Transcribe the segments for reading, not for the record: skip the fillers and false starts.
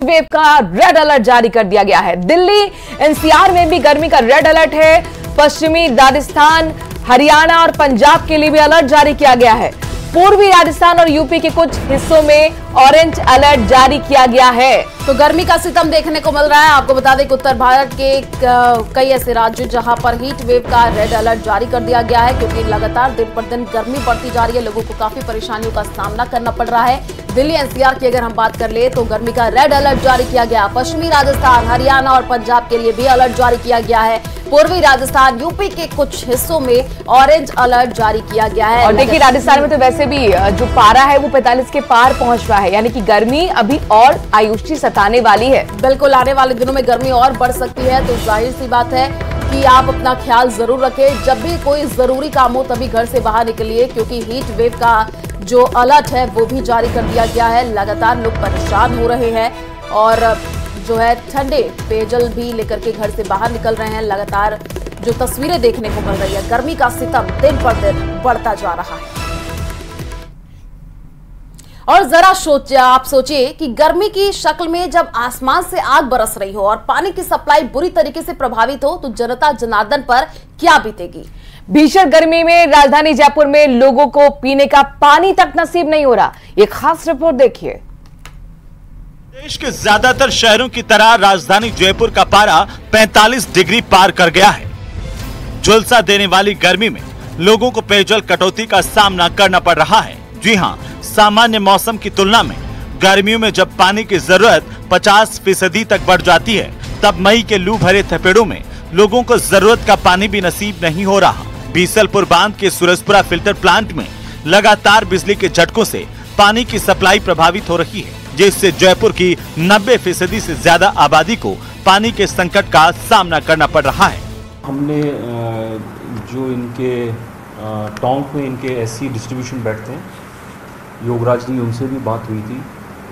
Wave का red alert जारी कर दिया गया है। दिल्ली एनसीआर में भी गर्मी का रेड अलर्ट है। पश्चिमी राजस्थान, हरियाणा और पंजाब के लिए भी अलर्ट जारी किया गया है। पूर्वी राजस्थान और यूपी के कुछ हिस्सों में ऑरेंज अलर्ट जारी किया गया है। तो गर्मी का सितम देखने को मिल रहा है। आपको बता दें कि उत्तर भारत के कई ऐसे राज्य जहां पर हीट वेव का रेड अलर्ट जारी कर दिया गया है, क्योंकि लगातार दिन पर दिन गर्मी बढ़ती जा रही है। लोगों को काफी परेशानियों का सामना करना पड़ रहा है। दिल्ली एनसीआर की अगर हम बात कर ले तो गर्मी का रेड अलर्ट जारी किया गया। पश्चिमी राजस्थान, हरियाणा और पंजाब के लिए भी अलर्ट जारी किया गया है। पूर्वी राजस्थान, यूपी के कुछ हिस्सों में ऑरेंज अलर्ट जारी किया गया है। और देखिए राजस्थान में तो वैसे भी जो पारा है वो 45 के पार पहुंच रहा है, यानी कि गर्मी अभी और आयुषी सताने वाली है। बिल्कुल, आने वाले दिनों में गर्मी और बढ़ सकती है। तो जाहिर सी बात है कि आप अपना ख्याल जरूर रखें। जब भी कोई जरूरी काम हो तभी घर से बाहर निकलिए, क्योंकि हीट वेव का जो अलर्ट है वो भी जारी कर दिया गया है। लगातार लोग परेशान हो रहे हैं और जो है ठंडे पेयजल भी लेकर के घर से बाहर निकल रहे हैं। लगातार जो तस्वीरें देखने को मिल रही है, गर्मी का सितम दिन पर दिन बढ़ता जा रहा है। और जरा आप सोचिए कि गर्मी की शक्ल में जब आसमान से आग बरस रही हो और पानी की सप्लाई बुरी तरीके से प्रभावित हो तो जनता जनार्दन पर क्या बीतेगी। भीषण गर्मी में राजधानी जयपुर में लोगों को पीने का पानी तक नसीब नहीं हो रहा। ये खास रिपोर्ट देखिए। देश के ज्यादातर शहरों की तरह राजधानी जयपुर का पारा 45 डिग्री पार कर गया है। झुलसा देने वाली गर्मी में लोगों को पेयजल कटौती का सामना करना पड़ रहा है। जी हां, सामान्य मौसम की तुलना में गर्मियों में जब पानी की जरूरत 50% तक बढ़ जाती है, तब मई के लू भरे थपेड़ों में लोगों को जरूरत का पानी भी नसीब नहीं हो रहा। बीसलपुर बांध के सूरजपुरा फिल्टर प्लांट में लगातार बिजली के झटकों से पानी की सप्लाई प्रभावित हो रही है, जिससे जयपुर की 90% से ज्यादा आबादी को पानी के संकट का सामना करना पड़ रहा है। हमने जो इनके टोंक में इनके एससी डिस्ट्रीब्यूशन बैठते हैं, योगराज जी, उनसे भी बात हुई थी।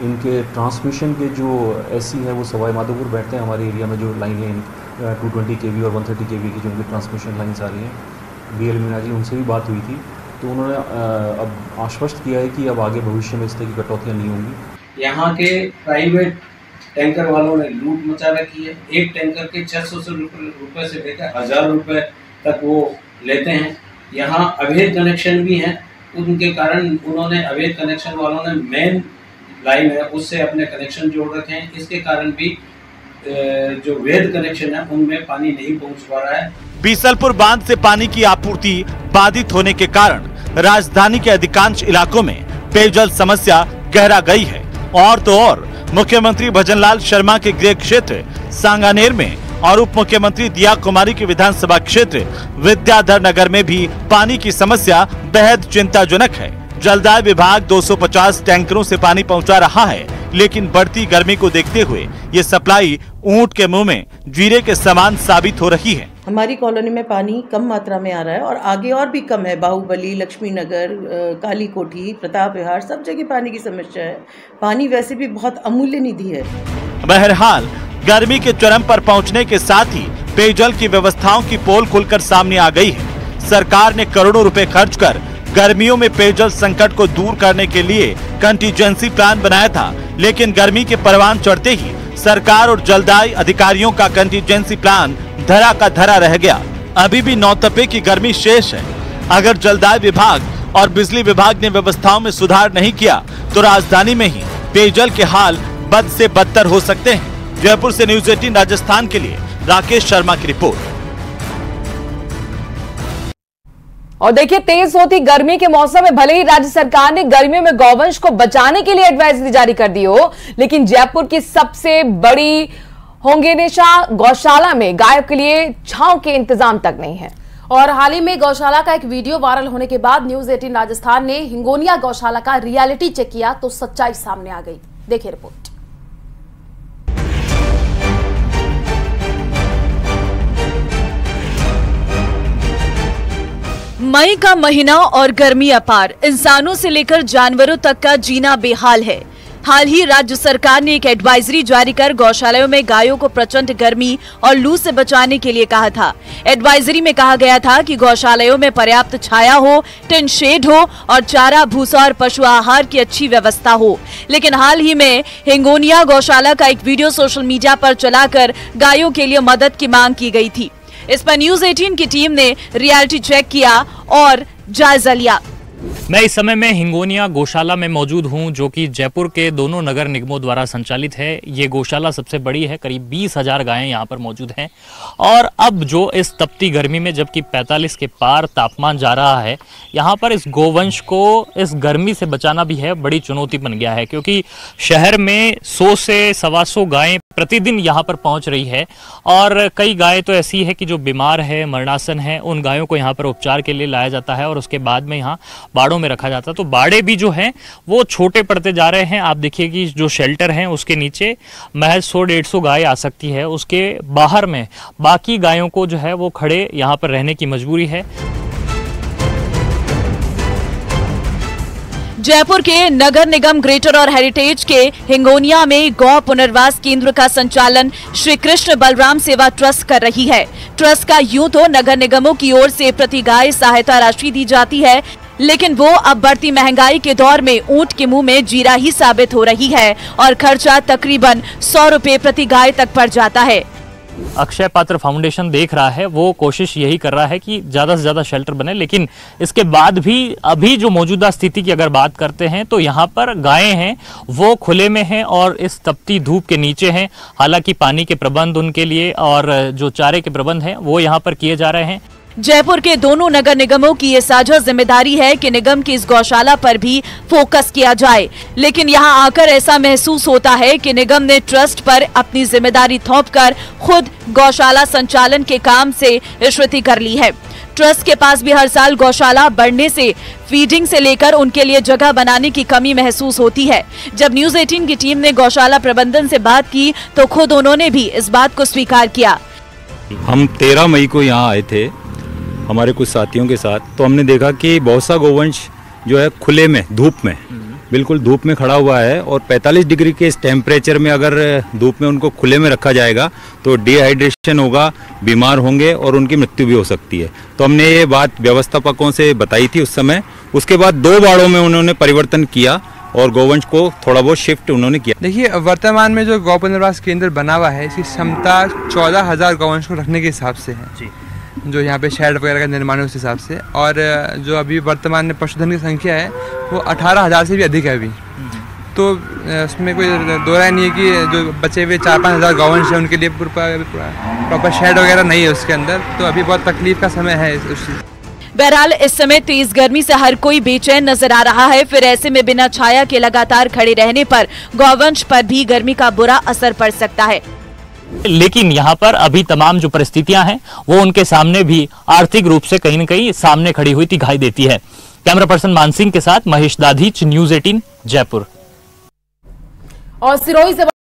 इनके ट्रांसमिशन के जो एससी है वो सवाई माधोपुर बैठते हैं। हमारे एरिया में जो लाइन है 220 kV और 130 kV की जो उनकी ट्रांसमिशन लाइन्स आ रही हैं, BL मीना जी, उनसे भी बात हुई थी। तो उन्होंने अब आश्वस्त किया है कि अब आगे भविष्य में इस तरह की कटौतियाँ नहीं होंगी। यहाँ के प्राइवेट टैंकर वालों ने लूट मचा रखी है। एक टैंकर के 600 रुपये से लेकर 1000 रुपये तक वो लेते हैं। यहाँ अवैध कनेक्शन भी हैं, उनके कारण उन्होंने अवैध कनेक्शन वालों ने मेन लाइन है उससे अपने कनेक्शन जोड़ रखे हैं। इसके कारण भी जो वैध कनेक्शन है उनमें पानी नहीं पहुँच पा रहा है। बीसलपुर बांध से पानी की आपूर्ति बाधित होने के कारण राजधानी के अधिकांश इलाकों में पेयजल समस्या गहरा गई है। और तो और मुख्यमंत्री भजनलाल शर्मा के गृह क्षेत्र सांगानेर में और उप मुख्यमंत्री दिया कुमारी के विधानसभा क्षेत्र विद्याधर नगर में भी पानी की समस्या बेहद चिंताजनक है। जलदाय विभाग 250 टैंकरों से पानी पहुंचा रहा है, लेकिन बढ़ती गर्मी को देखते हुए ये सप्लाई ऊंट के मुंह में जीरे के समान साबित हो रही है। हमारी कॉलोनी में पानी कम मात्रा में आ रहा है और आगे और भी कम है। बाहुबली, लक्ष्मी नगर, काली कोठी, प्रताप विहार, सब जगह पानी की समस्या है। पानी वैसे भी बहुत अमूल्य निधि है। बहरहाल गर्मी के चरम पर पहुंचने के साथ ही पेयजल की व्यवस्थाओं की पोल खुलकर सामने आ गई है। सरकार ने करोड़ों रुपए खर्च कर गर्मियों में पेयजल संकट को दूर करने के लिए कंटीजेंसी प्लान बनाया था, लेकिन गर्मी के परवान चढ़ते ही सरकार और जलदाय अधिकारियों का कंटीजेंसी प्लान धरा का धरा रह गया। अभी भी नौतपे की गर्मी शेष है। अगर जलदाय विभाग और बिजली विभाग ने व्यवस्थाओं में सुधार नहीं किया तो राजधानी में ही पेयजल के हाल बद से बदतर हो सकते हैं। जयपुर से न्यूज़ 18 राजस्थान के लिए राकेश शर्मा की रिपोर्ट। और देखिए, तेज होती गर्मी के मौसम में भले ही राज्य सरकार ने गर्मियों में गौवंश को बचाने के लिए एडवाइजरी जारी कर दी हो, लेकिन जयपुर की सबसे बड़ी होंगेनेशा गौशाला में गायों के लिए छांव के इंतजाम तक नहीं है। और हाल ही में गौशाला का एक वीडियो वायरल होने के बाद न्यूज़ 18 राजस्थान ने हिंगोनिया गौशाला का रियलिटी चेक किया तो सच्चाई सामने आ गई। देखिए रिपोर्ट। मई का महीना और गर्मी अपार, इंसानों से लेकर जानवरों तक का जीना बेहाल है। हाल ही राज्य सरकार ने एक एडवाइजरी जारी कर गौशालाओं में गायों को प्रचंड गर्मी और लू से बचाने के लिए कहा था। एडवाइजरी में कहा गया था कि गौशालाओं में पर्याप्त छाया हो, टिन शेड हो और चारा, भूसा और पशु आहार की अच्छी व्यवस्था हो। लेकिन हाल ही में हिंगोनिया गौशाला का एक वीडियो सोशल मीडिया पर चलाकर गायों के लिए मदद की मांग की गई थी। इस पर न्यूज 18 की टीम ने रियलिटी चेक किया और जायजा लिया। मैं इस समय में हिंगोनिया गौशाला में मौजूद हूं, जो कि जयपुर के दोनों नगर निगमों द्वारा संचालित है। ये गौशाला सबसे बड़ी है, करीब 20,000 गायें यहां पर मौजूद हैं। और अब जो इस तपती गर्मी में, जबकि 45 के पार तापमान जा रहा है, यहां पर इस गोवंश को इस गर्मी से बचाना भी है बड़ी चुनौती बन गया है, क्योंकि शहर में 100 से 125 गायें प्रतिदिन यहाँ पर पहुँच रही है। और कई गायें तो ऐसी है कि जो बीमार है, मरणासन है, उन गायों को यहाँ पर उपचार के लिए लाया जाता है और उसके बाद में यहाँ बाड़ों में रखा जाता है। तो बाड़े भी जो हैं वो छोटे पड़ते जा रहे हैं। आप देखिए कि जो शेल्टर हैं उसके नीचे महज 100-150 गाय आ सकती है, उसके बाहर में बाकी गायों को जो है वो खड़े यहाँ पर रहने की मजबूरी है। जयपुर के नगर निगम ग्रेटर और हेरिटेज के हिंगोनिया में गौ पुनर्वास केंद्र का संचालन श्री कृष्ण बलराम सेवा ट्रस्ट कर रही है। ट्रस्ट का यूं तो नगर निगमों की ओर से प्रति गाय सहायता राशि दी जाती है, लेकिन वो अब बढ़ती महंगाई के दौर में ऊंट के मुंह में जीरा ही साबित हो रही है और खर्चा तकरीबन 100 रुपए प्रति गाय तक पड़ जाता है। अक्षय पात्र फाउंडेशन देख रहा है, वो कोशिश यही कर रहा है कि ज़्यादा से ज़्यादा शेल्टर बने, लेकिन इसके बाद भी अभी जो मौजूदा स्थिति की अगर बात करते हैं तो यहाँ पर गायें हैं वो खुले में हैं और इस तपती धूप के नीचे हैं। हालांकि पानी के प्रबंध उनके लिए और जो चारे के प्रबंध हैं वो यहाँ पर किए जा रहे हैं। जयपुर के दोनों नगर निगमों की ये साझा जिम्मेदारी है कि निगम की इस गौशाला पर भी फोकस किया जाए, लेकिन यहाँ आकर ऐसा महसूस होता है कि निगम ने ट्रस्ट पर अपनी जिम्मेदारी थोपकर खुद गौशाला संचालन के काम से रिश्वती कर ली है। ट्रस्ट के पास भी हर साल गौशाला बढ़ने से फीडिंग से लेकर उनके लिए जगह बनाने की कमी महसूस होती है। जब न्यूज 18 की टीम ने गौशाला प्रबंधन से बात की तो खुद उन्होंने भी इस बात को स्वीकार किया। हम 13 मई को यहाँ आए थे हमारे कुछ साथियों के साथ, तो हमने देखा कि बहुत सा गोवंश जो है खुले में, धूप में, बिल्कुल धूप में खड़ा हुआ है। और 45 डिग्री के इस टेम्परेचर में अगर धूप में उनको खुले में रखा जाएगा तो डिहाइड्रेशन होगा, बीमार होंगे और उनकी मृत्यु भी हो सकती है। तो हमने ये बात व्यवस्थापकों से बताई थी उस समय। उसके बाद 2 बाड़ों में उन्होंने परिवर्तन किया और गोवंश को थोड़ा बहुत शिफ्ट उन्होंने किया। देखिए, वर्तमान में जो गौ पुनर्वास केंद्र बना हुआ है, इसकी क्षमता 14,000 गौवंश को रखने के हिसाब से है जी, जो यहाँ पे शेड वगैरह का निर्माण है उस हिसाब से। और जो अभी वर्तमान में पशुधन की संख्या है वो 18,000 से भी अधिक है अभी। तो उसमें कोई दो राय नहीं है कि जो बचे हुए 4-5 हज़ार गौवंश है उनके लिए प्रॉपर शेड वगैरह नहीं है उसके अंदर। तो अभी बहुत तकलीफ का समय है उस चीज़। बहरहाल इस समय तेज गर्मी से हर कोई बेचैन नजर आ रहा है। फिर ऐसे में बिना छाया के लगातार खड़े रहने पर गौवंश पर भी गर्मी का बुरा असर पड़ सकता है। लेकिन यहाँ पर अभी तमाम जो परिस्थितियां हैं वो उनके सामने भी आर्थिक रूप से कहीं न कहीं सामने खड़ी हुई दिखाई देती है। कैमरा पर्सन मान सिंह के साथ महेश दाधीच, न्यूज 18 जयपुर। और सिरोही से